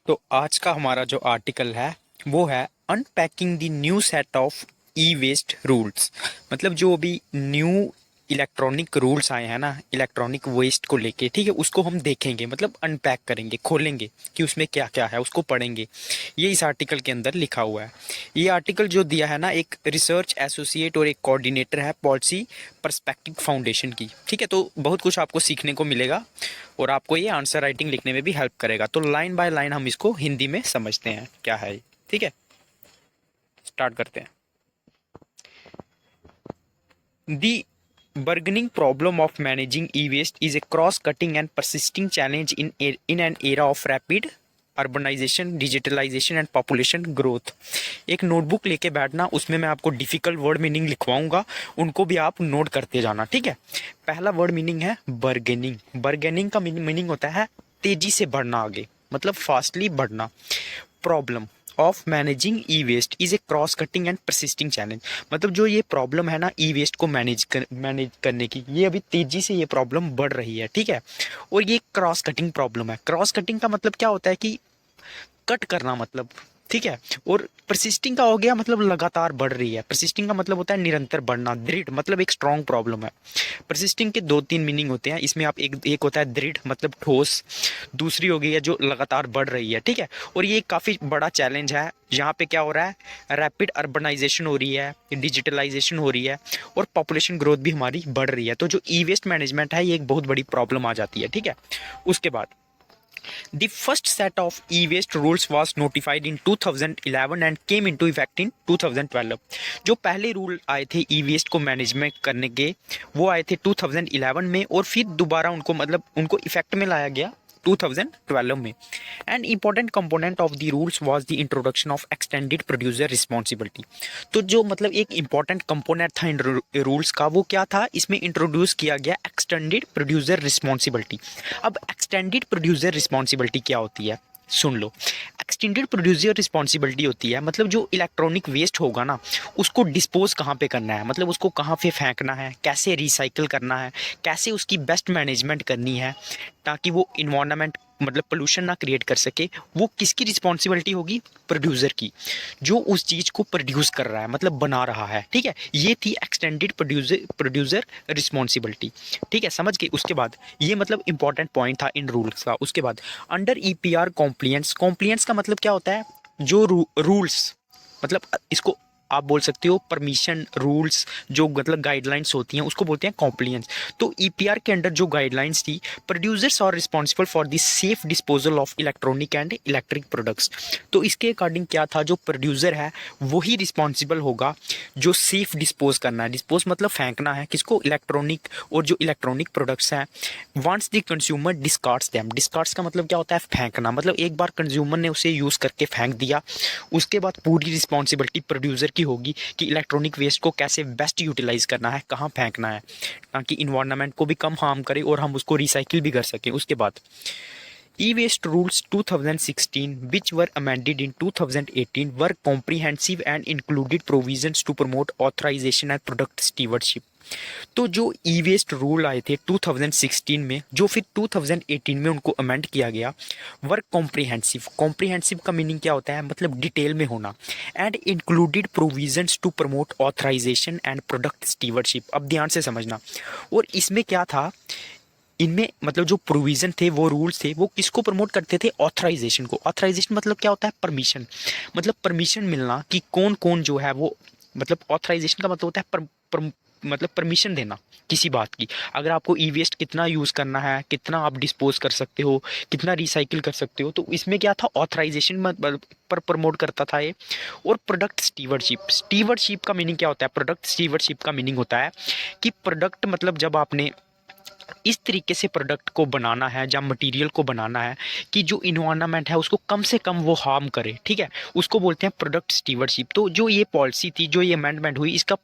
तो आज का हमारा जो आर्टिकल है वो है unpacking the new set of E waste rules. मतलब जो अभी न्यू इलेक्ट्रॉनिक रूल्स आए हैं ना इलेक्ट्रॉनिक वेस्ट को लेके, ठीक है, उसको हम देखेंगे, मतलब अनपैक करेंगे, खोलेंगे कि उसमें क्या क्या है, उसको पढ़ेंगे। ये इस आर्टिकल के अंदर लिखा हुआ है। ये आर्टिकल जो दिया है ना, एक रिसर्च एसोसिएट और एक कोऑर्डिनेटर है पॉलिसी पर्सपेक्टिव फाउंडेशन की, ठीक है। तो बहुत कुछ आपको सीखने को मिलेगा और आपको ये आंसर राइटिंग लिखने में भी हेल्प करेगा। तो लाइन बाय लाइन हम इसको हिंदी में समझते हैं क्या है ये, ठीक है। स्टार्ट करते हैं। दी burgeoning problem of managing e-waste is a cross-cutting and persisting challenge in an era of rapid urbanisation, digitalisation and population growth. एक नोटबुक लेके बैठना, उसमें मैं आपको डिफिकल्ट वर्ड मीनिंग लिखवाऊंगा, उनको भी आप नोट करते जाना, ठीक है। पहला वर्ड मीनिंग है बर्गेनिंग। बर्गेनिंग का मीनिंग होता है तेजी से बढ़ना, आगे मतलब फास्टली बढ़ना। Problem of managing E waste is a cross cutting and persisting challenge. मतलब जो ये प्रॉब्लम है ना ई वेस्ट को मैनेज करने की, ये अभी तेजी से ये प्रॉब्लम बढ़ रही है, ठीक है। और ये क्रॉस कटिंग प्रॉब्लम है। क्रॉस कटिंग का मतलब क्या होता है कि कट करना, मतलब, ठीक है। और परसिस्टिंग का हो गया मतलब लगातार बढ़ रही है। परसिस्टिंग का मतलब होता है निरंतर बढ़ना। दृढ़ मतलब एक स्ट्रांग प्रॉब्लम है। परसिस्टिंग के दो तीन मीनिंग होते हैं इसमें। आप एक होता है दृढ़ मतलब ठोस, दूसरी हो गई है जो लगातार बढ़ रही है, ठीक है। और ये काफ़ी बड़ा चैलेंज है। यहाँ पे क्या हो रहा है, रैपिड अर्बनाइजेशन हो रही है, डिजिटलाइजेशन हो रही है और पॉपुलेशन ग्रोथ भी हमारी बढ़ रही है। तो जो ई वेस्ट मैनेजमेंट है ये एक बहुत बड़ी प्रॉब्लम आ जाती है, ठीक है। उसके बाद the first set of e-waste rules was notified in 2011 and came into effect in 2012। जो पहले रूल आए थे ई वेस्ट को मैनेजमेंट करने के, वो आए थे 2011 में और फिर दोबारा उनको मतलब उनको इफेक्ट में लाया गया 2012 में। And important component of the rules was the introduction of extended producer responsibility. तो जो मतलब एक इंपॉर्टेंट कंपोनेंट था इन रूल्स का, वो क्या था, इसमें इंट्रोड्यूस किया गया एक्सटेंडेड प्रोड्यूसर रिस्पॉन्सिबिलिटी। अब एक्सटेंडेड प्रोड्यूसर रिस्पॉन्सिबिलिटी क्या होती है, सुन लो। एक्सटेंडेड प्रोड्यूसर रिस्पॉन्सिबिलिटी होती है मतलब जो इलेक्ट्रॉनिक वेस्ट होगा ना, उसको डिस्पोज कहाँ पे करना है, मतलब उसको कहाँ पे फेंकना है, कैसे रिसाइकिल करना है, कैसे उसकी बेस्ट मैनेजमेंट करनी है ताकि वो इन्वायरमेंट मतलब पोल्यूशन ना क्रिएट कर सके। वो किसकी रिस्पॉन्सिबिलिटी होगी, प्रोड्यूसर की, जो उस चीज़ को प्रोड्यूस कर रहा है मतलब बना रहा है, ठीक है। ये थी एक्सटेंडेड प्रोड्यूसर रिस्पॉन्सिबिलिटी, ठीक है, समझ गए। उसके बाद ये मतलब इंपॉर्टेंट पॉइंट था इन रूल्स का। उसके बाद अंडर ईपीआर कॉम्प्लियंस। कॉम्प्लियंस का मतलब क्या होता है, जो रूल्स मतलब इसको आप बोल सकते हो परमिशन रूल्स, जो मतलब गाइडलाइंस होती हैं उसको बोलते हैं कॉम्प्लियंस। तो ईपीआर के अंडर जो गाइडलाइंस थी, producers are responsible for the safe disposal of electronic and electric products. तो इसके अकॉर्डिंग क्या था, जो प्रोड्यूसर है वही रिस्पॉन्सिबल होगा जो सेफ डिस्पोज करना है। डिस्पोज मतलब फेंकना है किसको, इलेक्ट्रॉनिक और जो इलेक्ट्रॉनिक प्रोडक्ट्स हैं। Once the consumer discards them. Discards का मतलब क्या होता है, फेंकना, मतलब एक बार कंज्यूमर ने उसे यूज़ करके फेंक दिया, उसके बाद पूरी रिस्पॉन्सिबिलिटी प्रोड्यूसर की होगी कि इलेक्ट्रॉनिक वेस्ट को कैसे बेस्ट यूटिलाइज करना है, कहाँ फेंकना है ताकि इन्वायरमेंट को भी कम हार्म करे और हम उसको रिसाइकिल भी कर सकें। उसके बाद E-waste rules 2016, which were amended in 2018, were comprehensive and included provisions to promote authorization and product stewardship। तो जो ई वेस्ट रूल आए थे 2016 में, जो फिर 2018 में उनको अमेंड किया गया, वर्क कॉम्प्रिहेंसिव। कॉम्प्रिहेंसिव का मीनिंग क्या होता है, मतलब डिटेल में होना। And included provisions to promote authorisation and product stewardship. अब ध्यान से समझना। और इसमें क्या था, इनमें मतलब जो प्रोविजन थे, वो रूल्स थे, वो किसको प्रमोट करते थे, ऑथराइजेशन को। ऑथराइजेशन मतलब क्या होता है, परमिशन, मतलब परमिशन मिलना कि कौन कौन जो है वो, मतलब ऑथराइजेशन का मतलब होता है मतलब परमिशन देना किसी बात की। अगर आपको ई वेस्ट कितना यूज़ करना है, कितना आप डिस्पोज कर सकते हो, कितना रिसाइकिल कर सकते हो, तो इसमें क्या था, ऑथराइजेशन पर प्रमोट करता था ये। और प्रोडक्ट स्टीवर्डशिप। स्टीवर्डशिप का मीनिंग क्या होता है, प्रोडक्ट स्टीवर्डशिप का मीनिंग होता है कि प्रोडक्ट मतलब जब आपने इस तरीके से प्रोडक्ट को बनाना है या मटेरियल को बनाना है कि जो इन्वायरमेंट है उसको कम से कम वो हार्म करे, ठीक है, उसको बोलते हैं प्रोडक्ट स्टीवर्डशिप। तो जो ये पॉलिसी थी, जो ये अमेंडमेंट हुई, इसका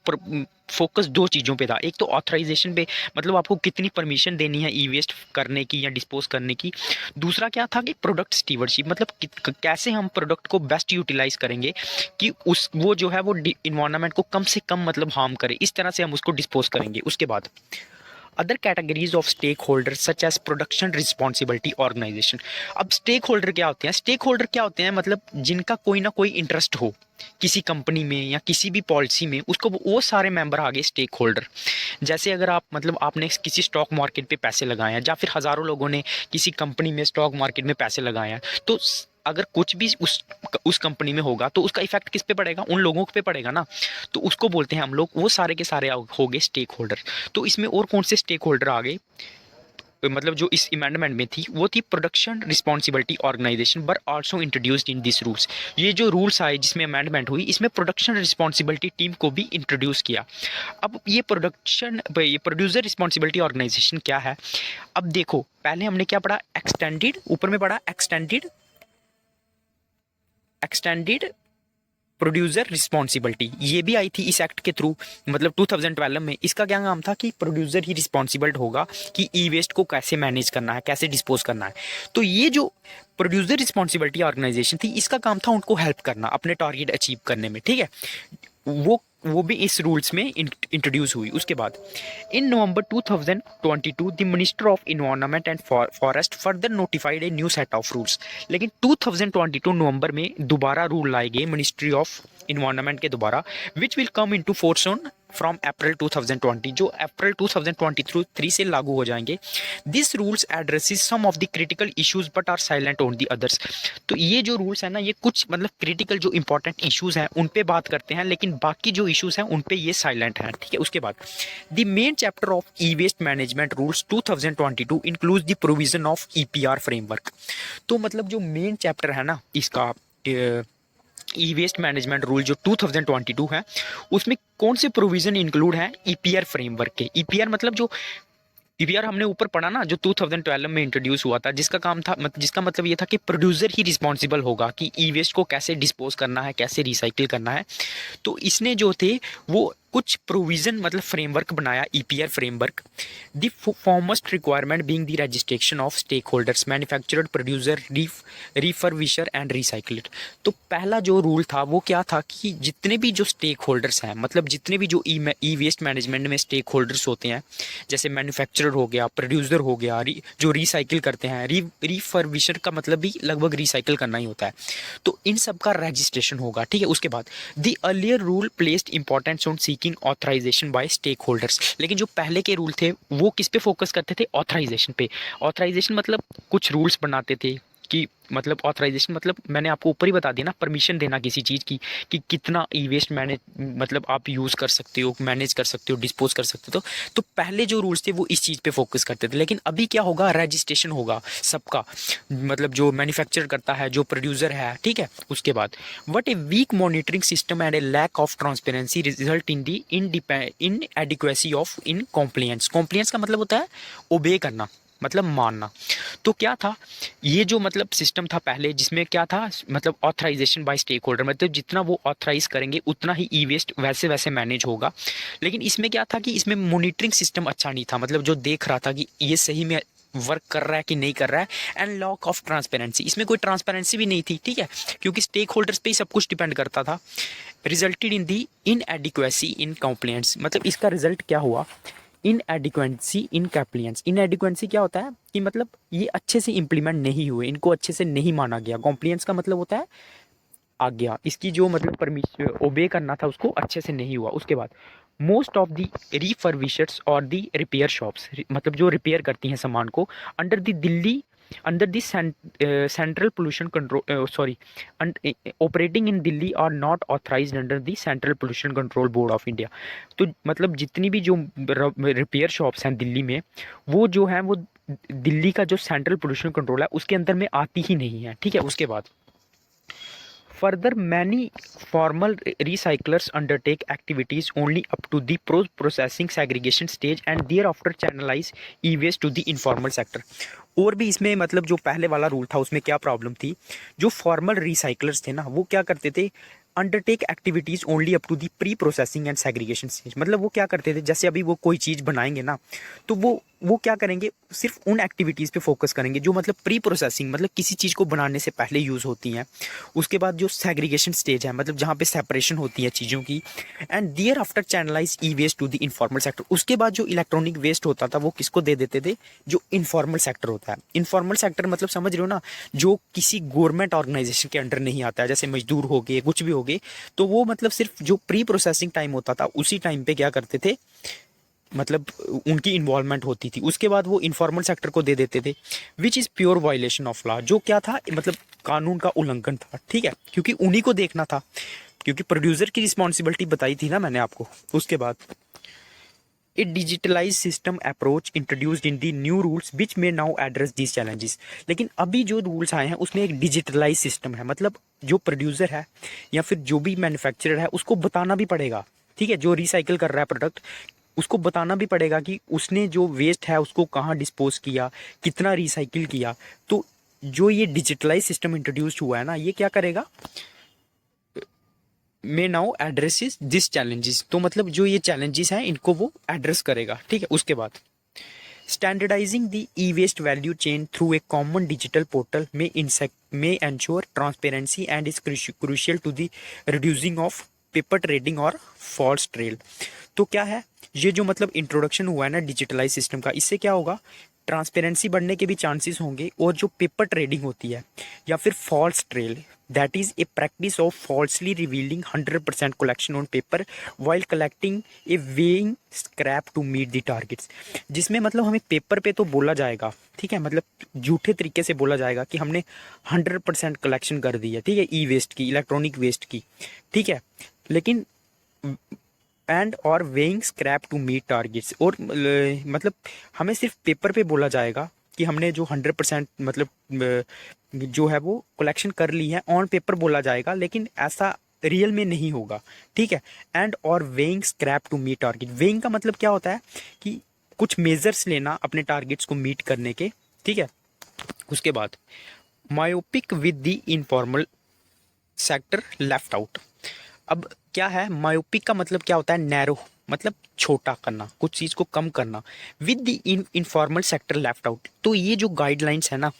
फोकस दो चीज़ों पे था। एक तो ऑथराइजेशन पे, मतलब आपको कितनी परमिशन देनी है ई वेस्ट करने की या डिस्पोज करने की। दूसरा क्या था कि प्रोडक्ट स्टीवर्डशिप, मतलब कैसे हम प्रोडक्ट को बेस्ट यूटिलाइज करेंगे कि उस वो जो है वो इन्वायरमेंट को कम से कम मतलब हार्म करे, इस तरह से हम उसको डिस्पोज करेंगे। उसके बाद other categories of stakeholder such as production responsibility organisation. अब स्टेक होल्डर क्या होते हैं? स्टेक होल्डर क्या होते हैं? मतलब जिनका कोई ना कोई इंटरेस्ट हो किसी कंपनी में या किसी भी पॉलिसी में, उसको वो सारे मेंबर आ गए स्टेक होल्डर। जैसे अगर आप मतलब आपने किसी स्टॉक मार्केट पे पैसे लगाए हैं, या फिर हज़ारों लोगों ने किसी कंपनी में स्टॉक मार्केट में पैसे लगाए हैं, तो अगर कुछ भी उस कंपनी में होगा तो उसका इफेक्ट किस पे पड़ेगा? उन लोगों पे पड़ेगा ना। तो उसको बोलते हैं हम लोग, वो सारे के सारे हो गए स्टेक होल्डर। तो इसमें और कौन से स्टेक होल्डर आ गए? मतलब जो इस अमेंडमेंट में थी वो थी प्रोडक्शन रिस्पॉन्सिबिलिटी ऑर्गेनाइजेशन बर also introduced in this rules. ये जो रूल्स आए जिसमें अमेंडमेंट हुई, इसमें प्रोडक्शन रिस्पॉन्सिबिलिटी टीम को भी इंट्रोड्यूस किया। अब ये प्रोड्यूसर रिस्पॉन्सिबिलिटी ऑर्गेनाइजेशन क्या है? अब देखो, पहले हमने क्या पढ़ा? एक्सटेंडेड, ऊपर में पढ़ा एक्सटेंडेड प्रोड्यूसर रिस्पॉन्सिबिलिटी, ये भी आई थी इस एक्ट के थ्रू, मतलब 2012 में। इसका क्या काम था कि प्रोड्यूसर ही रिस्पॉन्सिबल होगा कि ई वेस्ट को कैसे मैनेज करना है, कैसे डिस्पोज करना है। तो ये जो प्रोड्यूसर रिस्पॉन्सिबिलिटी ऑर्गेनाइजेशन थी, इसका काम था उनको हेल्प करना अपने टारगेट अचीव करने में, ठीक है। वो भी इस रूल्स में इंट्रोड्यूस हुई। उसके बाद इन नवंबर 2022 the minister of environment and forest further notified a new set of rules. लेकिन 2022 नवंबर में दोबारा रूल लाए गए मिनिस्ट्री ऑफ इन्वायरमेंट के दोबारा, which will come into force on from April 2020, जो अप्रैल 2023 से लागू हो जाएंगे। This rules addresses some of the critical issues but are silent on the others. तो ये जो रूल्स है ना, ये कुछ मतलब क्रिटिकल जो इंपॉर्टेंट इश्यूज हैं उन पे बात करते हैं, लेकिन बाकी जो इश्यूज हैं उन पे ये साइलेंट हैं, ठीक है। उसके बाद the main chapter of E waste management rules 2022 includes the provision of EPR framework. तो मतलब जो मेन चैप्टर है ना इसका, ई वेस्ट मैनेजमेंट रूल जो 2022 है, उसमें कौन से प्रोविजन इंक्लूड है? ईपीआर फ्रेमवर्क के। ईपीआर मतलब जो ईपीआर हमने ऊपर पढ़ा ना, जो 2012 में इंट्रोड्यूस हुआ था, जिसका काम था जिसका मतलब ये था कि प्रोड्यूसर ही रिस्पॉन्सिबल होगा कि ई वेस्ट को कैसे डिस्पोज करना है, कैसे रिसाइकिल करना है। तो इसने जो थे वो कुछ प्रोविजन मतलब फ्रेमवर्क बनाया, EPR framework. The foremost requirement being the registration of stakeholders, manufacturer, producer, refurbisher and recycler. तो पहला जो रूल था वो क्या था कि जितने भी जो स्टेक होल्डर्स हैं, मतलब जितने भी जो ई वेस्ट मैनेजमेंट में स्टेक होल्डर्स होते हैं, जैसे मैन्युफैक्चरर हो गया, प्रोड्यूसर हो गया, जो रिसाइकिल करते हैं, रिफर्बिशर का मतलब भी लगभग रिसाइकिल करना ही होता है, तो इन सब का रजिस्ट्रेशन होगा, ठीक है। उसके बाद the earlier rule placed importance on seeking authorisation by stakeholders. लेकिन जो पहले के रूल थे वो किस पे फोकस करते थे? ऑथराइजेशन पे। ऑथराइजेशन मतलब कुछ रूल्स बनाते थे कि मतलब ऑथराइजेशन मतलब मैंने आपको ऊपर ही बता दिया ना, परमिशन देना किसी चीज़ की कि कितना ई वेस्ट मैनेज मतलब आप यूज़ कर सकते हो, मैनेज कर सकते हो, डिस्पोज कर सकते हो। तो पहले जो रूल्स थे वो इस चीज़ पे फोकस करते थे, लेकिन अभी क्या होगा? रजिस्ट्रेशन होगा सबका, मतलब जो मैन्युफैक्चर करता है, जो प्रोड्यूसर है, ठीक है। उसके बाद what a weak monitoring system and a lack of transparency result in the inadequacy of in compliance. Compliance का मतलब होता है ओबे करना, मतलब मानना। तो क्या था ये जो मतलब सिस्टम था पहले, जिसमें क्या था मतलब ऑथराइजेशन बाय स्टेक होल्डर, मतलब जितना वो ऑथराइज करेंगे उतना ही ई वेस्ट वैसे वैसे मैनेज होगा। लेकिन इसमें क्या था कि इसमें मॉनिटरिंग सिस्टम अच्छा नहीं था, मतलब जो देख रहा था कि ये सही में वर्क कर रहा है कि नहीं कर रहा है। एंड लॉक ऑफ ट्रांसपेरेंसी, इसमें कोई ट्रांसपेरेंसी भी नहीं थी, ठीक है, क्योंकि स्टेक होल्डर्स पे ही सब कुछ डिपेंड करता था। Resulted in the inadequacy in compliance, मतलब इसका रिजल्ट क्या हुआ? इनएडिक्वेंसी इन कंप्लायंस। इनएडिक्वेंसी क्या होता है कि मतलब ये अच्छे से इंप्लीमेंट नहीं हुए, इनको अच्छे से नहीं माना गया। कॉम्प्लायंस का मतलब होता है आज्ञा, इसकी जो मतलब परमिशन ओबे करना था उसको अच्छे से नहीं हुआ। उसके बाद मोस्ट ऑफ द रिफर्बिशर्स और द रिपेयर शॉप्स, मतलब जो रिपेयर करती हैं सामान को, under the Delhi under the central pollution control sorry operating in Delhi are not authorised under the central pollution control board of India. तो मतलब जितनी भी जो रिपेयर शॉप्स हैं दिल्ली में, वो जो हैं वो दिल्ली का जो सेंट्रल पोल्यूशन कंट्रोल है उसके अंदर में आती ही नहीं है, ठीक है। उसके बाद further many formal recyclers undertake activities only up to the processing segregation stage and thereafter channelize e-waste to the informal sector। और भी इसमें मतलब जो पहले वाला रूल था उसमें क्या प्रॉब्लम थी? जो फॉर्मल रिसाइकलर्स थे ना, वो क्या करते थे? Undertake activities only up to the pre processing and segregation stage. मतलब वो क्या करते थे, जैसे अभी वो कोई चीज़ बनाएंगे ना, तो वो वो क्या करेंगे, सिर्फ उन एक्टिविटीज़ पे फोकस करेंगे जो मतलब प्री प्रोसेसिंग, मतलब किसी चीज़ को बनाने से पहले यूज़ होती हैं। उसके बाद जो सेग्रीगेशन स्टेज है, मतलब जहाँ पे सेपरेशन होती है चीज़ों की, and thereafter channelise e waste to the informal sector. उसके बाद जो इलेक्ट्रॉनिक वेस्ट होता था वो किसको दे देते थे, जो इनफॉर्मल सेक्टर होता है। इनफॉर्मल सेक्टर मतलब समझ रहे हो ना, जो किसी गवर्नमेंट ऑर्गेनाइजेशन के अंडर नहीं आता है, जैसे मजदूर हो गए, कुछ भी हो गए, तो वो मतलब सिर्फ जो प्री प्रोसेसिंग टाइम होता था उसी टाइम पे क्या करते थे, मतलब उनकी इन्वॉल्वमेंट होती थी। उसके बाद वो इनफॉर्मल सेक्टर को दे देते थे, which is pure violation of law, जो क्या था, मतलब कानून का उल्लंघन था, ठीक है, क्योंकि उन्हीं को देखना था, क्योंकि प्रोड्यूसर की रिस्पॉन्सिबिलिटी बताई थी ना मैंने आपको। उसके बाद a digitalise system approach introduced in the new rules which may now address these challenges. लेकिन अभी जो रूल्स आए हैं उसमें एक डिजिटलाइज सिस्टम है, मतलब जो प्रोड्यूसर है या फिर जो भी मैन्युफैक्चरर है उसको बताना भी पड़ेगा, ठीक है, जो रिसाइकिल कर रहा है प्रोडक्ट, उसको बताना भी पड़ेगा कि उसने जो वेस्ट है उसको कहाँ डिस्पोज किया, कितना रिसाइकिल किया। तो जो ये डिजिटलाइज सिस्टम इंट्रोड्यूस हुआ है ना, ये क्या करेगा, मे नाउ एड्रेसेस दिस चैलेंजेस। तो मतलब जो ये चैलेंजेस हैं इनको वो एड्रेस करेगा, ठीक है। उसके बाद standardising the e waste value chain through a common digital portal may ensure transparency and is crucial to the reducing of paper trading और फॉल्स ट्रेल। तो क्या है, ये जो मतलब इंट्रोडक्शन हुआ है ना डिजिटलाइज सिस्टम का, इससे क्या होगा, ट्रांसपेरेंसी बढ़ने के भी चांसेस होंगे, और जो पेपर ट्रेडिंग होती है या फिर false trail, that is a practice of falsely revealing 100% collection on paper while collecting a weighing scrap to meet the targets. जिसमें मतलब हमें पेपर पे तो बोला जाएगा, ठीक है, मतलब झूठे तरीके से बोला जाएगा कि हमने 100% कलेक्शन कर दी है, ठीक है, ई वेस्ट की, इलेक्ट्रॉनिक वेस्ट की, ठीक है, लेकिन and or weighing scrap to meet targets, और मतलब हमें सिर्फ पेपर पे बोला जाएगा कि हमने जो 100% मतलब जो है वो कलेक्शन कर ली है, ऑन पेपर बोला जाएगा, लेकिन ऐसा रियल में नहीं होगा, ठीक है। And or weighing scrap to meet target, weighing का मतलब क्या होता है कि कुछ मेजर्स लेना अपने टारगेट्स को मीट करने के, ठीक है। उसके बाद myopic with the informal sector left out. अब क्या है, मायोपिक का मतलब क्या होता है, नैरो, मतलब छोटा करना, कुछ चीज़ को कम करना, with the informal sector left out. तो ये जो गाइडलाइंस है ना,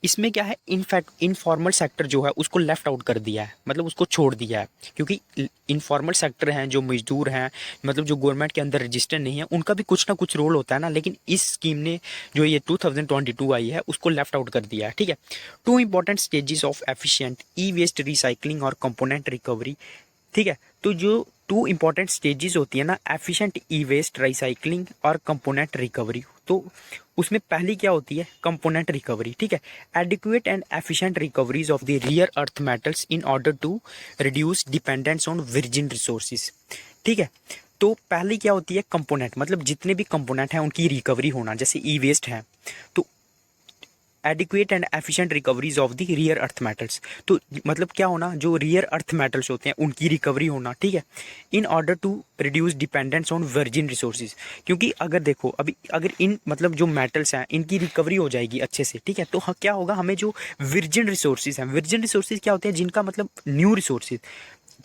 इसमें क्या है, इनफैक्ट इनफॉर्मल सेक्टर जो है उसको लेफ्ट आउट कर दिया है, मतलब उसको छोड़ दिया है, क्योंकि इनफॉर्मल सेक्टर हैं, जो मजदूर हैं, मतलब जो गवर्नमेंट के अंदर रजिस्टर नहीं है, उनका भी कुछ ना कुछ रोल होता है ना, लेकिन इस स्कीम ने जो ये 2022 आई है उसको लेफ्ट आउट कर दिया है, ठीक है। Two important stages of efficient e waste recycling और कंपोनेंट रिकवरी, ठीक है। तो जो टू इंपॉर्टेंट स्टेजेस होती है ना, एफिशिएंट ई वेस्ट रिसाइकलिंग और कंपोनेंट रिकवरी, तो उसमें पहली क्या होती है, कंपोनेंट रिकवरी, ठीक है। Adequate and efficient recoveries of the rare earth metals in order to reduce dependence on virgin resources, ठीक है। तो पहली क्या होती है, कंपोनेंट, मतलब जितने भी कंपोनेंट हैं उनकी रिकवरी होना, जैसे ई वेस्ट है तो adequate and efficient recoveries of the rare earth metals. तो मतलब क्या होना, जो रियर अर्थ मेटल्स होते हैं उनकी रिकवरी होना, ठीक है, in order to reduce dependence on virgin resources. क्योंकि अगर देखो अभी अगर इन मतलब जो मेटल्स हैं इनकी रिकवरी हो जाएगी अच्छे से, ठीक है, तो क्या होगा, हमें जो वर्जिन रिसोर्सेज हैं, वर्जिन रिसोर्सेज क्या होते हैं, जिनका मतलब न्यू रिसोर्सेज,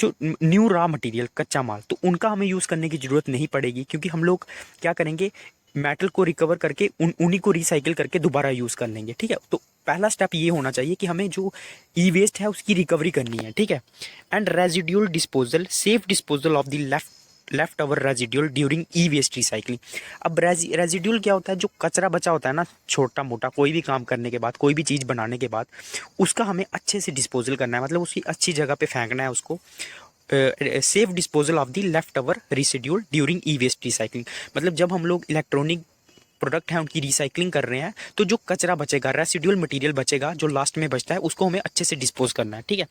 जो न्यू रॉ मटेरियल, कच्चा माल, तो उनका हमें यूज़ करने की ज़रूरत नहीं पड़ेगी, क्योंकि हम लोग क्या करेंगे, मेटल को रिकवर करके उन्हीं को रिसाइकिल करके दोबारा यूज़ कर लेंगे, ठीक है। तो पहला स्टेप ये होना चाहिए कि हमें जो ई वेस्ट है उसकी रिकवरी करनी है, ठीक है। And residual disposal, safe disposal of the leftover residual during e waste recycling. अब रेजिड्यूल क्या होता है, जो कचरा बचा होता है ना, छोटा मोटा, कोई भी काम करने के बाद, कोई भी चीज़ बनाने के बाद, उसका हमें अच्छे से डिस्पोजल करना है, मतलब उसकी अच्छी जगह पे फेंकना है उसको। Safe disposal of the leftover residual during e waste recycling, मतलब जब हम लोग इलेक्ट्रॉनिक प्रोडक्ट हैं उनकी रिसाइकलिंग कर रहे हैं, तो जो कचरा बचेगा, रेसिड्यूल मटेरियल बचेगा, जो लास्ट में बचता है, उसको हमें अच्छे से डिस्पोज करना है, ठीक है।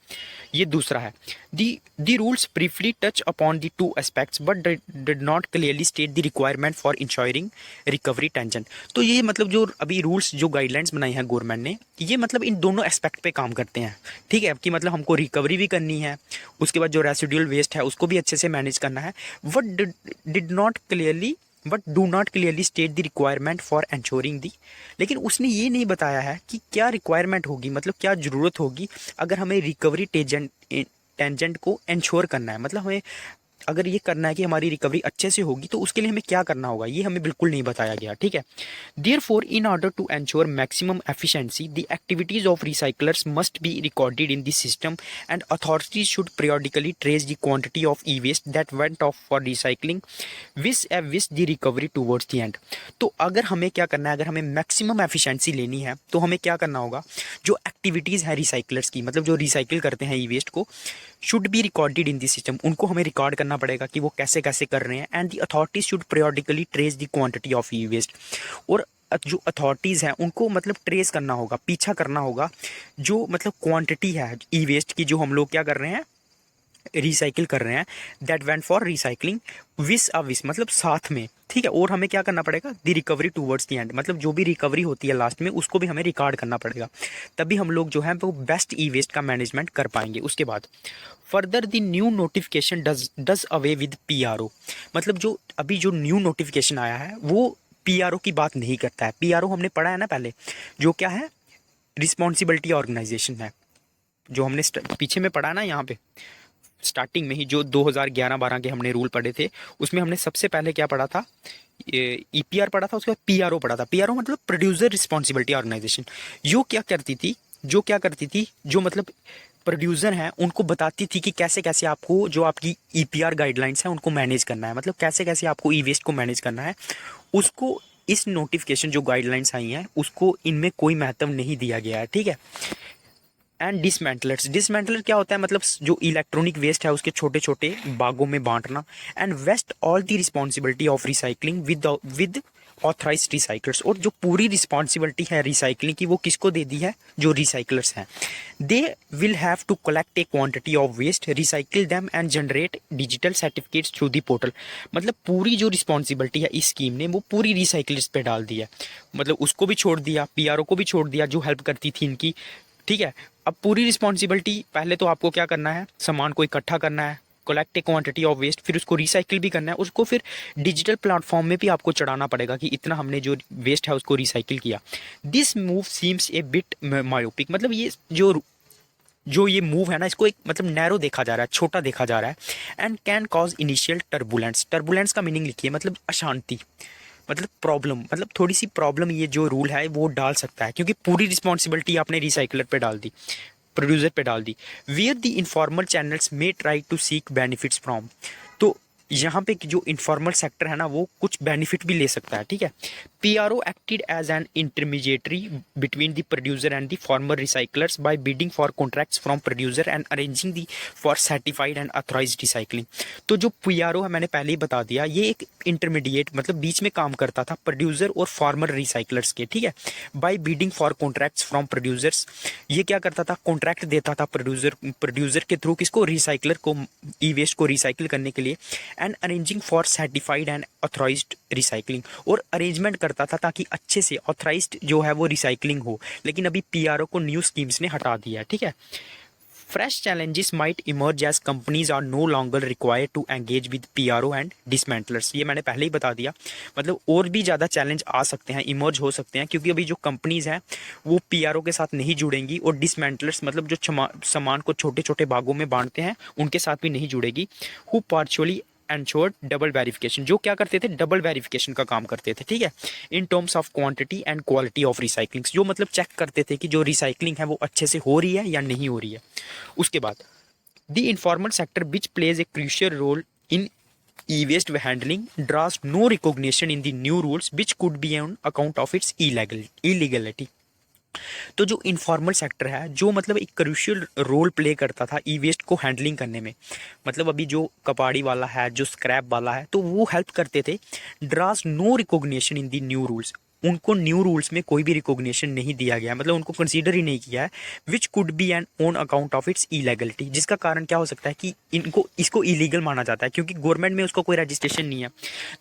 ये दूसरा है। दी rules briefly touch upon the two aspects but did not clearly state the requirement for ensuring recovery tension. तो ये मतलब जो अभी रूल्स, जो गाइडलाइंस बनाई हैं गवर्नमेंट ने, ये मतलब इन दोनों एस्पेक्ट पे काम करते हैं, ठीक है, कि मतलब हमको रिकवरी भी करनी है, उसके बाद जो रेसिड्यूल वेस्ट है उसको भी अच्छे से मैनेज करना है। What did not clearly but do not clearly state the requirement for ensuring the. लेकिन उसने ये नहीं बताया है कि क्या रिक्वायरमेंट होगी, मतलब क्या ज़रूरत होगी अगर हमें रिकवरी टेंजेंट को इंश्योर करना है, मतलब हमें अगर ये करना है कि हमारी रिकवरी अच्छे से होगी तो उसके लिए हमें क्या करना होगा, ये हमें बिल्कुल नहीं बताया गया, ठीक है। Therefore, in order to ensure maximum efficiency, the activities of recyclers must be recorded in the system, and authorities should periodically trace the quantity of e-waste that went off for recycling with the recovery towards the end. तो अगर हमें क्या करना है, अगर हमें maximum efficiency लेनी है तो हमें क्या करना होगा, जो एक्टिविटीज़ है रिसाइकलर्स की, मतलब जो रिसाइकिल करते हैं ई वेस्ट को, should be recorded in the system, उनको हमें रिकॉर्ड करना पड़ेगा कि वो कैसे कैसे कर रहे हैं। And the authorities should periodically trace the quantity of E waste, और जो अथॉरिटीज़ हैं उनको मतलब ट्रेस करना होगा, पीछा करना होगा, जो मतलब क्वांटिटी है ई वेस्ट की जो हम लोग क्या कर रहे हैं, रिसाइकिल कर रहे हैं, दैट वेंट फॉर रिसाइकलिंग विस मतलब साथ में, ठीक है। और हमें क्या करना पड़ेगा, the recovery towards the end, मतलब जो भी रिकवरी होती है लास्ट में उसको भी हमें रिकॉर्ड करना पड़ेगा, तभी हम लोग जो है वो बेस्ट ई वेस्ट का मैनेजमेंट कर पाएंगे। उसके बाद further the new notification does away with PRO, मतलब जो अभी जो न्यू नोटिफिकेशन आया है वो पीआरओ की बात नहीं करता है। पीआरओ हमने पढ़ा है ना पहले, जो क्या है, रिस्पॉन्सिबिलिटी ऑर्गेनाइजेशन है, जो हमने पीछे में पढ़ा ना, यहाँ पे स्टार्टिंग में ही जो 2011-12 के हमने रूल पढ़े थे, उसमें हमने सबसे पहले क्या पढ़ा था, ईपीआर पढ़ा था, उसके बाद पीआरओ पढ़ा था। पीआरओ मतलब प्रोड्यूसर रिस्पॉन्सिबिलिटी ऑर्गेनाइजेशन। यो क्या करती थी, जो मतलब प्रोड्यूसर हैं उनको बताती थी कि कैसे कैसे आपको जो आपकी ईपीआर गाइडलाइंस हैं उनको मैनेज करना है, मतलब कैसे कैसे आपको ई वेस्ट को मैनेज करना है। उसको इस नोटिफिकेशन जो गाइडलाइंस आई हैं उसको इनमें कोई महत्व नहीं दिया गया है, ठीक है। एंड डिसमेंटलर क्या होता है, मतलब जो इलेक्ट्रॉनिक वेस्ट है उसके छोटे छोटे बागों में बांटना। And vest all the responsibility of recycling with authorised recyclers, और जो पूरी रिस्पॉन्सिबिलिटी है रिसाइकलिंग की वो किसको दे दी है, जो रिसाइकलर्स हैं। They will have to collect a quantity of waste, recycle them and generate digital certificates through the portal, मतलब पूरी जो रिस्पॉन्सिबिलिटी है इस स्कीम ने वो पूरी रिसाइकलर्स पे डाल दी है, मतलब उसको भी छोड़ दिया, पीआरओ को भी छोड़ दिया जो हेल्प करती थी इनकी, ठीक है। अब पूरी रिस्पॉन्सिबिलिटी, पहले तो आपको क्या करना है, सामान को इकट्ठा करना है, collect a quantity of waste, फिर उसको रिसाइकिल भी करना है, उसको फिर डिजिटल प्लेटफॉर्म में भी आपको चढ़ाना पड़ेगा कि इतना हमने जो वेस्ट है उसको रिसाइकिल किया। This move seems A bit myopic, मतलब ये जो ये मूव है ना, इसको एक मतलब नैरो देखा जा रहा है, छोटा देखा जा रहा है। And can cause initial turbulence का मीनिंग लिखिए, मतलब अशांति, मतलब प्रॉब्लम, मतलब थोड़ी सी प्रॉब्लम ये जो रूल है वो डाल सकता है, क्योंकि पूरी रिस्पॉन्सिबिलिटी आपने रिसाइकलर पे डाल दी, प्रोड्यूसर पे डाल दी। Where the informal channels may try to seek benefits from, तो यहाँ पे जो इनफॉर्मल सेक्टर है ना वो कुछ बेनिफिट भी ले सकता है, ठीक है। PRO acted as an intermediary between the producer and the formal recyclers by bidding for contracts from producer and arranging the for certified and authorised recycling. तो जो पीआरओ है मैंने पहले ही बता दिया, ये एक इंटरमीडिएट मतलब बीच में काम करता था प्रोड्यूसर और फार्मर रिसाइकलर्स के, ठीक है। By bidding for contracts from producers, ये क्या करता था, कॉन्ट्रैक्ट देता था प्रोड्यूसर के थ्रू किसको, रिसाइकलर को, ई वेस्ट को रिसाइकिल करने के लिए। And arranging for certified and authorised recycling, और अरेंजमेंट करता था ताकि अच्छे से ऑथराइज्ड जो है वो रिसाइकलिंग हो। लेकिन अभी पीआरओ को न्यू स्कीम्स ने हटा दिया है, ठीक है। Fresh challenges might emerge as companies are no longer required to engage with PRO and dismantlers, ये मैंने पहले ही बता दिया, मतलब और भी ज़्यादा चैलेंज आ सकते हैं, इमर्ज हो सकते हैं, क्योंकि अभी जो कंपनीज हैं वो पीआरओ के साथ नहीं जुड़ेंगी, और डिसमेंटलर्स मतलब जो सामान को छोटे छोटे भागों में बांटते हैं उनके साथ भी नहीं जुड़ेगी। हु पार्चुअली एंश्योर्ड डबल वेरिफिकेशन, जो क्या करते थे, डबल वेरिफिकेशन का काम करते थे, ठीक है, in terms of quantity and quality of recycling, जो मतलब चेक करते थे कि जो रिसाइकलिंग है वो अच्छे से हो रही है या नहीं हो रही है। उसके बाद the informal sector which plays a crucial role in e-waste handling draws no recognition in the new rules which could be on account of its illegality। तो जो इनफॉर्मल सेक्टर है जो मतलब एक क्रूशियल रोल प्ले करता था ई waste को handling करने में, मतलब अभी जो कपाड़ी वाला है, जो स्क्रैप वाला है, तो वो हेल्प करते थे। Draws no recognition in the new rules, उनको न्यू रूल्स में कोई भी रिकॉग्निशन नहीं दिया गया, मतलब उनको कंसीडर ही नहीं किया है। Which could be an on account of its illegality, जिसका कारण क्या हो सकता है कि इसको इलीगल माना जाता है क्योंकि गवर्नमेंट में उसको कोई रजिस्ट्रेशन नहीं है।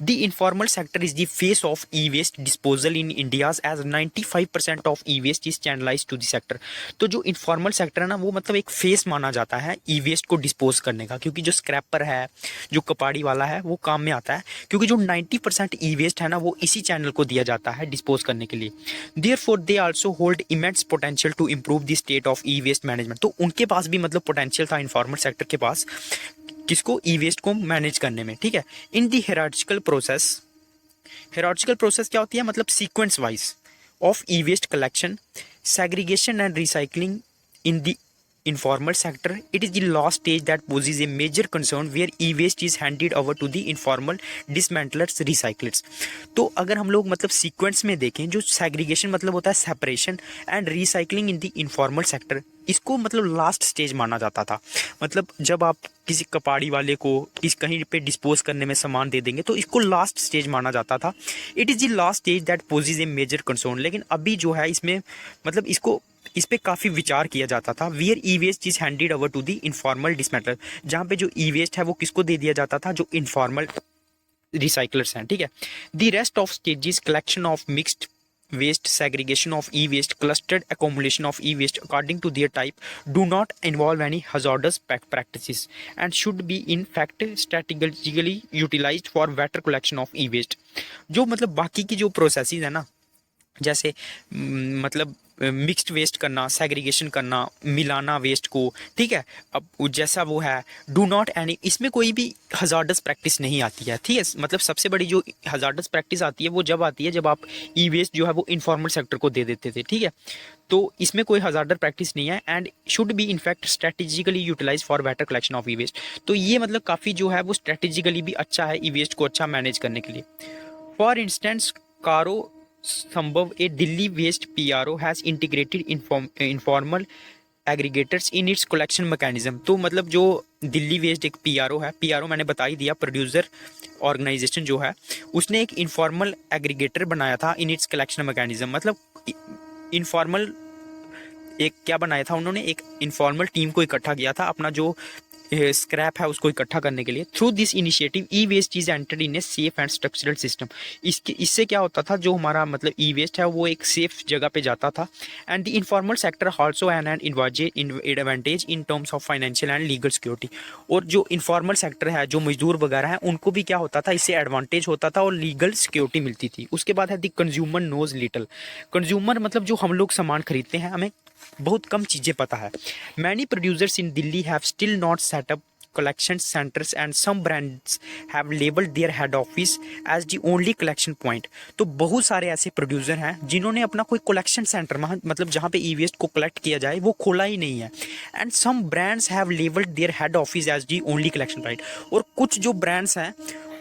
The informal sector is the face of E waste disposal in India's as 95% of E waste is channelise to the sector. तो जो इनफॉर्मल सेक्टर है ना वो मतलब एक फेस माना जाता है ई वेस्ट को डिस्पोज करने का, क्योंकि जो स्क्रैपर है, जो कपाड़ी वाला है, वो काम में आता है, क्योंकि जो 90% ई वेस्ट है ना वो इसी चैनल को दिया जाता है डिस्पोज करने के लिए। Therefore they also hold immense potential to improve the state of E waste management. तो उनके पास भी मतलब पोटेंशियल था इनफॉर्मल सेक्टर के पास किसको, ई वेस्ट को मैनेज करने में, ठीक है। इन दी हेरार्चिकल प्रोसेस, हेरार्चिकल प्रोसेस क्या होती है, मतलब sequence wise of E waste collection, segregation and recycling in the informal sector. It is the last stage that poses a major concern where e-waste is handed over to the informal dismantlers, recyclers. तो अगर हम लोग मतलब sequence में देखें, जो segregation मतलब होता है separation, and recycling in the informal sector, इसको मतलब लास्ट स्टेज माना जाता था। मतलब जब आप किसी कपाड़ी वाले को इस कहीं पे डिस्पोज करने में सामान दे देंगे तो इसको लास्ट स्टेज माना जाता था। It is the last stage that poses a major concern. लेकिन अभी जो है इसमें मतलब इसको इस पे काफ़ी विचार किया जाता था। Where e waste is handed over to the informal dismantle, जहाँ पे जो ई वेस्ट है वो किसको दे दिया जाता था, जो इनफॉर्मल रिसाइकलर्स हैं, ठीक है। The rest of stages, collection of mixed waste, segregation of e-waste, clustered accumulation of e-waste according to their type, do not involve any hazardous practices and should be in fact strategically utilized for better collection of e-waste। जो मतलब बाकी की जो processes है ना, जैसे मतलब mixed waste करना, सेग्रीगेशन करना, मिलाना वेस्ट को, ठीक है। अब जैसा वो है डू नॉट एनी, इसमें कोई भी हजार्डस प्रैक्टिस नहीं आती है, ठीक है। मतलब सबसे बड़ी जो हजार्डस प्रैक्टिस आती है वो जब आती है जब आप ई वेस्ट जो है वो इनफॉर्मल सेक्टर को दे देते थे, ठीक है। तो इसमें कोई हजार्डस प्रैक्टिस नहीं है and should be in fact strategically utilise for better collection of E waste. तो ये मतलब काफ़ी जो है वो स्ट्रेटेजिकली भी अच्छा है ई वेस्ट को अच्छा मैनेज करने के लिए। For instance Karo Sambhav a Delhi waste PRO has integrated informal aggregators in its collection mechanism. तो मतलब जो दिल्ली वेस्ट एक पीआरओ है, पीआरओ मैंने बता ही दिया, प्रोड्यूसर ऑर्गेनाइजेशन जो है, उसने एक इनफॉर्मल एग्रीगेटर बनाया था इन इट्स कलेक्शन मैकेनिज्म। मतलब इनफॉर्मल एक क्या बनाया था उन्होंने, एक इनफॉर्मल टीम को इकट्ठा किया था अपना जो स्क्रैप है उसको इकट्ठा करने के लिए। Through this initiative e waste is entered in a safe and structural system. इससे क्या होता था, जो हमारा मतलब ई वेस्ट है वो एक सेफ जगह पे जाता था। And the informal sector also an advantage in terms of financial and legal security. और जो इनफॉर्मल सेक्टर है, जो मजदूर वगैरह हैं, उनको भी क्या होता था, इससे एडवांटेज होता था और लीगल सिक्योरिटी मिलती थी। उसके बाद है the consumer knows little. Consumer मतलब जो हम लोग सामान खरीदते हैं हमें बहुत कम चीज़ें पता है। Many producers in Delhi have still not set up collection centers and some brands have labeled their head office as the only collection point। तो बहुत सारे ऐसे प्रोड्यूसर हैं जिन्होंने अपना कोई कलेक्शन सेंटर मतलब जहाँ पे ई वेस्ट को कलेक्ट किया जाए वो खोला ही नहीं है। And some brands have labelled their head office as the only collection point. और कुछ जो ब्रांड्स हैं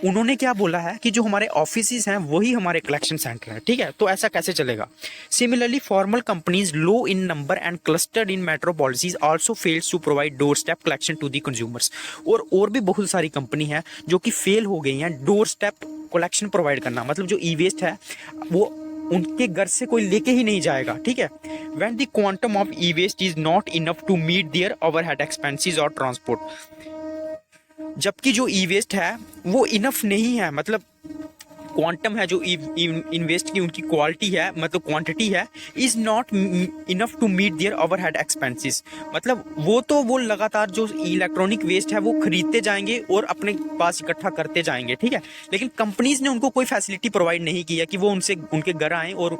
उन्होंने क्या बोला है कि जो हमारे ऑफिस हैं वही हमारे कलेक्शन सेंटर है, ठीक है। तो ऐसा कैसे चलेगा। Similarly formal companies low in number and clustered in metropolises also fails to provide doorstep collection to the consumers. और भी बहुत सारी कंपनी है जो कि फेल हो गई हैं डोर स्टेप कलेक्शन प्रोवाइड करना। मतलब जो ई वेस्ट है वो उनके घर से कोई लेके ही नहीं जाएगा, ठीक है। When the quantum of E waste is not enough to meet their overhead expenses और ट्रांसपोर्ट। जबकि जो ई वेस्ट है वो इनफ नहीं है, मतलब क्वांटम है जो इन्वेस्ट की उनकी क्वालिटी है मतलब क्वांटिटी है, is not enough to meet their overhead expenses. मतलब वो लगातार जो इलेक्ट्रॉनिक वेस्ट है वो खरीदते जाएंगे और अपने पास इकट्ठा करते जाएंगे, ठीक है। लेकिन कंपनीज ने उनको कोई फैसिलिटी प्रोवाइड नहीं किया कि वो उनसे उनके घर आएँ और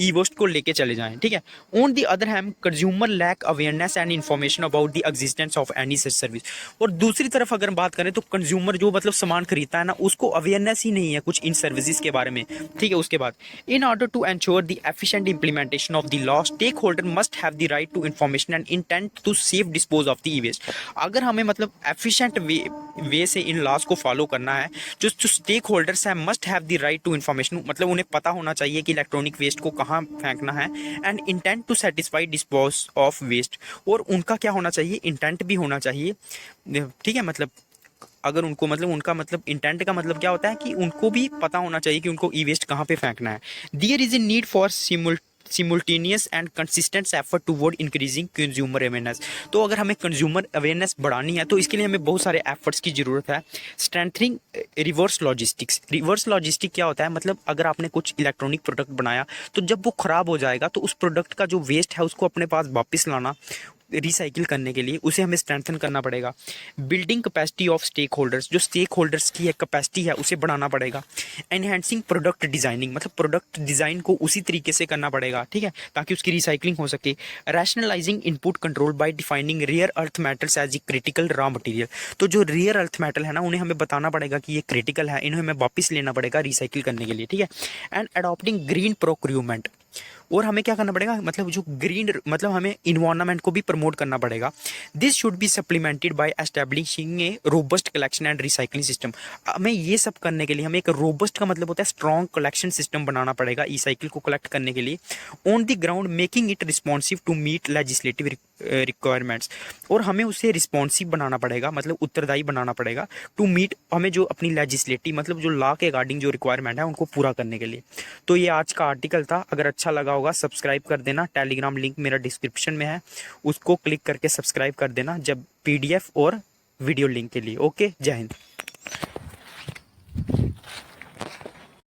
ई वेस्ट को लेके चले जाएं, ठीक है। On the other hand consumer lack awareness and information about the existence of any such service. और दूसरी तरफ अगर बात करें तो कंज्यूमर जो मतलब सामान खरीदता है ना, उसको अवेयरनेस ही नहीं है कुछ इन सर्विसेज के बारे में, ठीक है। उसके बाद in order to ensure the efficient implementation of the law, stakeholder must have the right to information and intent to safe dispose of the e waste. अगर हमें मतलब एफिशिएंट वे से इन लॉज को follow करना है, जो stakeholders हैं must have the right to information, मतलब उन्हें पता होना चाहिए कि इलेक्ट्रॉनिक वेस्ट को कहाँ फेंकना है। And intent to satisfy dispose of waste, और उनका क्या होना चाहिए, इंटेंट भी होना चाहिए, ठीक है। मतलब अगर उनको मतलब उनका मतलब इंटेंट का मतलब क्या होता है कि उनको भी पता होना चाहिए कि उनको ई वेस्ट कहाँ पे फेंकना है। There is a need for simultaneous and consistent effort toward increasing consumer awareness. तो अगर हमें कंज्यूमर अवेयरनेस बढ़ानी है तो इसके लिए हमें बहुत सारे एफर्ट्स की ज़रूरत है। Strengthening reverse logistics. Reverse logistic क्या होता है, मतलब अगर आपने कुछ इलेक्ट्रॉनिक प्रोडक्ट बनाया तो जब वो ख़राब हो जाएगा तो उस प्रोडक्ट का जो वेस्ट है उसको अपने पास वापस लाना, रिसाइकिल करने के लिए उसे हमें स्ट्रेंथन करना पड़ेगा। Building capacity of stakeholders, जो स्टेक होल्डर्स की एक कैपेसिटी है उसे बढ़ाना पड़ेगा। एनहेंसिंग प्रोडक्ट डिजाइनिंग, मतलब प्रोडक्ट डिजाइन को उसी तरीके से करना पड़ेगा, ठीक है, ताकि उसकी रिसाइकलिंग हो सके। Rationalising input control by defining rare earth metals as a critical raw material, तो जो रेयर अर्थ मेटल है ना उन्हें हमें बताना पड़ेगा कि ये क्रिटिकल है, इन्हें हमें वापस लेना पड़ेगा रिसाइकिल करने के लिए, ठीक है। एंड अडॉप्टिंग ग्रीन प्रोक्यूरमेंट, और हमें क्या करना पड़ेगा, मतलब जो ग्रीन, मतलब हमें इन्वायरमेंट को भी प्रमोट करना पड़ेगा। This should be supplemented by establishing a robust collection and recycling system. हमें ये सब करने के लिए हमें एक रोबस्ट का मतलब होता है स्ट्रॉन्ग कलेक्शन सिस्टम बनाना पड़ेगा ई साइकिल को कलेक्ट करने के लिए, on the ground making it responsive to meet legislative requirements. और हमें उसे रिस्पॉन्सिव बनाना पड़ेगा, मतलब उत्तरदायी बनाना पड़ेगा, टू मीट, हमें जो अपनी लेजिस्लेटिव मतलब जो लॉ के अकॉर्डिंग जो रिक्वायरमेंट है उनको पूरा करने के लिए। तो ये आज का आर्टिकल था, अगर अच्छा लगा होगा सब्सक्राइब कर देना। टेलीग्राम लिंक मेरा डिस्क्रिप्शन में है, उसको क्लिक करके सब्सक्राइब कर देना जब PDF और वीडियो लिंक के लिए। ओके, जय हिंद।